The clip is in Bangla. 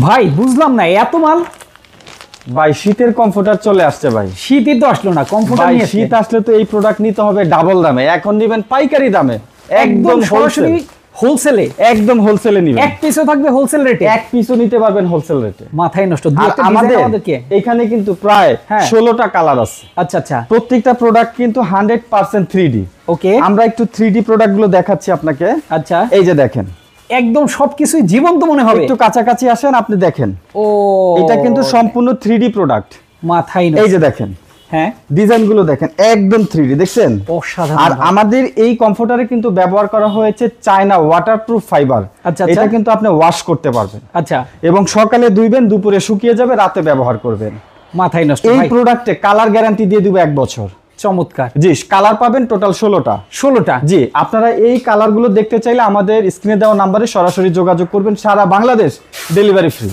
ভাই বুঝলাম না এত মাল। ভাই শীতের কমফোর্টার চলে আসছে ভাই। শীতই তো আসলো না, কমফোর্টার ভাই নিয়ে শীত আসলে তো এই প্রোডাক্ট নিতে হবে ডাবল দামে, এখন নেবেন পাইকারি দামে, একদম সরাসরি হোলসেলে, একদম হোলসেলে নিবেন। এক পিসও থাকবে হোলসেল রেটে, এক পিসও নিতে পারবেন হোলসেল রেটে। মাথায় নষ্ট। আর আমাদের এখানে কিন্তু প্রায় 16টা কালার আছে। আচ্ছা আচ্ছা, প্রত্যেকটা প্রোডাক্ট কিন্তু 100% 3D। ওকে, আমরা একটু 3D প্রোডাক্ট গুলো দেখাচ্ছি আপনাকে। আচ্ছা, এই যে দেখেন, একদম সবকিছুই জীবন্ত মনে হবে। একটু কাছাকাছি আসেন, আপনি দেখেন। ও, এটা কিন্তু সম্পূর্ণ 3D প্রোডাক্ট। মাথায় নষ্ট। এই যে দেখেন, হ্যাঁ, ডিজাইন গুলো দেখেন একদম 3D, দেখছেন? অসাধারণ। আর আমাদের এই কমফোর্টারে কিন্তু ব্যবহার করা হয়েছে চায়না ওয়াটারপ্রুফ ফাইবার। আচ্ছা, এটা কিন্তু আপনি ওয়াশ করতে পারবেন। আচ্ছা, এবং সকালে ধুইবেন, দুপুরে শুকিয়ে যাবে, রাতে ব্যবহার করবেন। মাথায় নষ্ট। এই প্রোডাক্টে কালার গ্যারান্টি দিয়ে দিব 1 বছর। চমৎকার। জি, কালার পাবেন টোটাল 16টা। জি, আপনারা এই কালারগুলো দেখতে চাইলে আমাদের স্ক্রিনে দেওয়া নাম্বারে সরাসরি যোগাযোগ করবেন। সারা বাংলাদেশ ডেলিভারি ফ্রি।